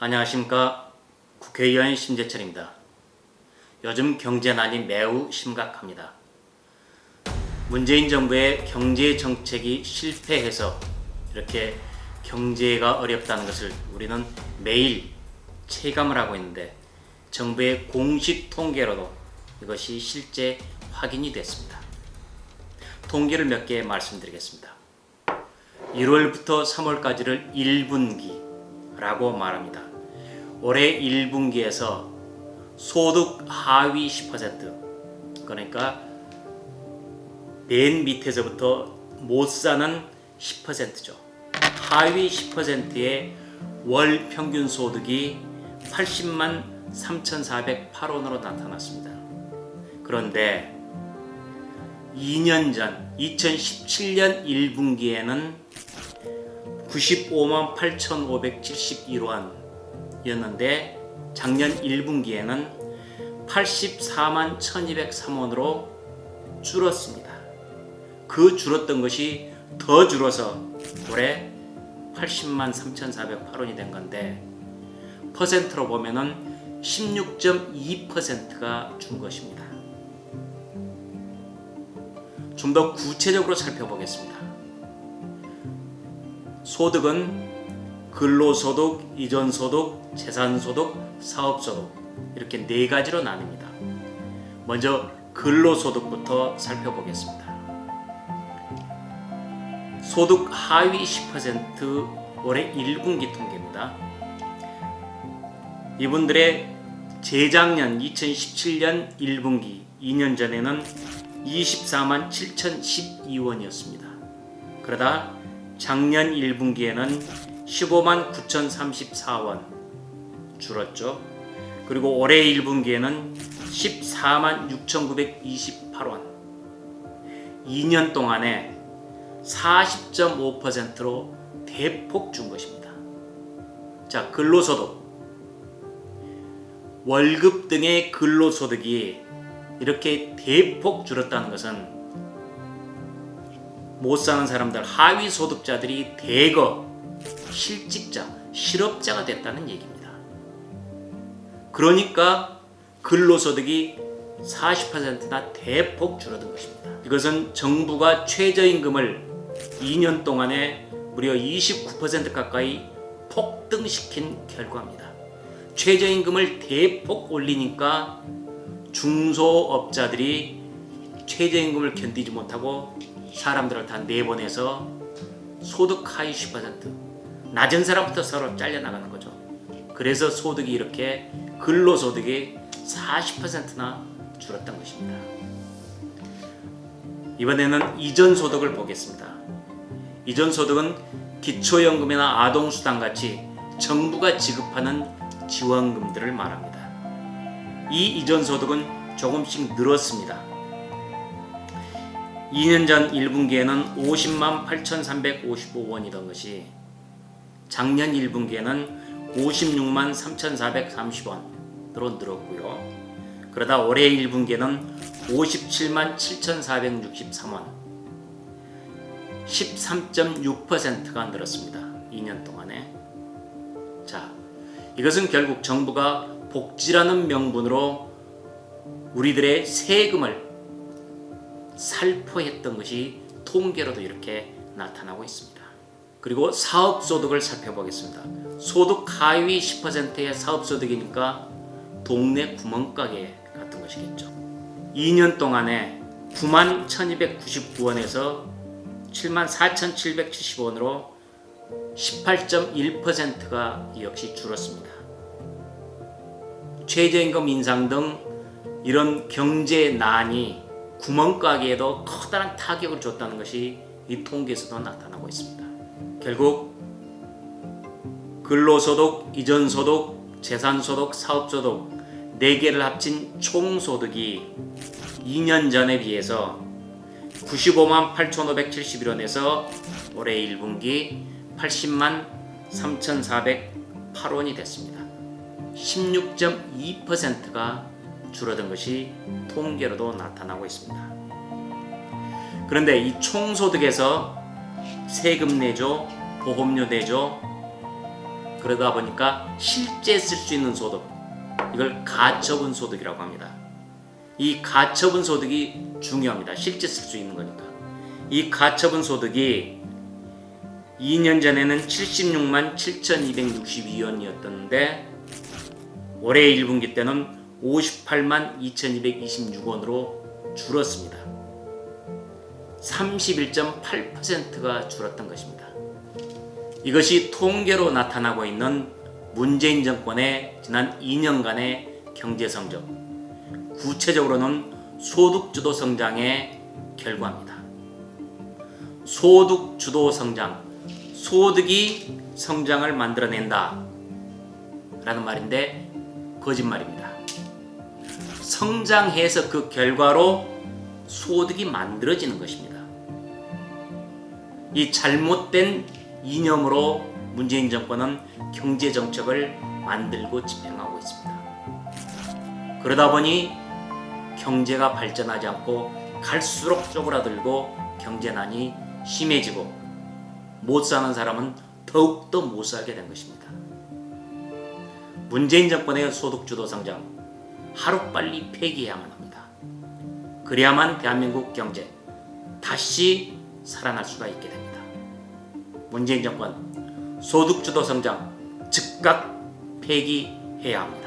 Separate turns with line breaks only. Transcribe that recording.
안녕하십니까. 국회의원 심재철입니다. 요즘 경제난이 매우 심각합니다. 문재인 정부의 경제 정책이 실패해서 이렇게 경제가 어렵다는 것을 우리는 매일 체감을 하고 있는데, 정부의 공식 통계로도 이것이 실제 확인이 됐습니다. 통계를 몇 개 말씀드리겠습니다. 1월부터 3월까지를 1분기라고 말합니다. 올해 1분기에서 소득 하위 10%, 그러니까 맨 밑에서부터 못 사는 10%죠. 하위 10%의 월 평균 소득이 80만 3,408원으로 나타났습니다. 그런데 2년 전 2017년 1분기에는 95만 8,571원 였는데 작년 1분기에는 84만 1203원으로 줄었습니다. 그 줄었던 것이 더 줄어서 올해 80만 3,408원이 된 건데, 퍼센트로 보면은 16.2%가 준 것입니다. 좀 더 구체적으로 살펴보겠습니다. 소득은 근로소득, 이전소득, 재산소득, 사업소득, 이렇게 네 가지로 나뉩니다. 먼저 근로소득부터 살펴보겠습니다. 소득 하위 10% 올해 1분기 통계입니다. 이분들의 재작년 2017년 1분기 2년 전에는 24만 7,012원이었습니다. 그러다 작년 1분기에는 15만 9,034원 줄었죠. 그리고 올해 1분기에는 14만 6,928원. 2년 동안에 40.5%로 대폭 준 것입니다. 자, 근로소득. 월급 등의 근로소득이 이렇게 대폭 줄었다는 것은 못 사는 사람들, 하위 소득자들이 대거 실직자, 실업자가 됐다는 얘기입니다. 그러니까 근로소득이 40%나 대폭 줄어든 것입니다. 이것은 정부가 최저임금을 2년 동안에 무려 29% 가까이 폭등시킨 결과입니다. 최저임금을 대폭 올리니까 중소업자들이 최저임금을 견디지 못하고 사람들을 다 내보내서 소득 하위 10%, 낮은 사람부터 서로 잘려나가는 거죠. 그래서 소득이 이렇게, 근로소득이 40%나 줄었던 것입니다. 이번에는 이전소득을 보겠습니다. 이전소득은 기초연금이나 아동수당 같이 정부가 지급하는 지원금들을 말합니다. 이 이전소득은 조금씩 늘었습니다. 2년 전 1분기에는 50만 8,355원이던 것이 작년 1분기에는 56만 3,430원으로 늘었고요. 그러다 올해 1분기에는 57만 7,463원, 13.6%가 늘었습니다. 2년 동안에. 자, 이것은 결국 정부가 복지라는 명분으로 우리들의 세금을 살포했던 것이 통계로도 이렇게 나타나고 있습니다. 그리고 사업소득을 살펴보겠습니다. 소득 하위 10%의 사업소득이니까 동네 구멍가게 같은 것이겠죠. 2년 동안에 9만 1,299원에서 7만 4,770원으로 18.1%가 역시 줄었습니다. 최저임금 인상 등 이런 경제난이 구멍가게에도 커다란 타격을 줬다는 것이 이 통계에서도 나타나고 있습니다. 결국 근로소득, 이전소득, 재산소득, 사업소득 4개를 합친 총소득이 2년 전에 비해서 95만 8,571원에서 올해 1분기 80만 3,408원이 됐습니다. 16.2%가 줄어든 것이 통계로도 나타나고 있습니다. 그런데 이 총소득에서 세금 내죠, 보험료 내죠, 그러다 보니까 실제 쓸 수 있는 소득, 이걸 가처분 소득이라고 합니다. 이 가처분 소득이 중요합니다. 실제 쓸 수 있는 거니까. 이 가처분 소득이 2년 전에는 76만 7,262원이었던데 올해 1분기 때는 58만 2,226원으로 줄었습니다. 31.8%가 줄었던 것입니다. 이것이 통계로 나타나고 있는 문재인 정권의 지난 2년간의 경제 성적, 구체적으로는 소득주도 성장의 결과입니다. 소득주도 성장, 소득이 성장을 만들어낸다 라는 말인데 거짓말입니다. 성장해서 그 결과로 소득이 만들어지는 것입니다. 이 잘못된 이념으로 문재인 정권은 경제 정책을 만들고 집행하고 있습니다. 그러다 보니 경제가 발전하지 않고 갈수록 쪼그라들고 경제난이 심해지고 못 사는 사람은 더욱더 못 살게 된 것입니다. 문재인 정권의 소득주도 성장 하루빨리 폐기해야만 합니다. 그래야만 대한민국 경제 다시 살아날 수가 있게 됩니다. 문재인 정권 소득주도 성장 즉각 폐기해야 합니다.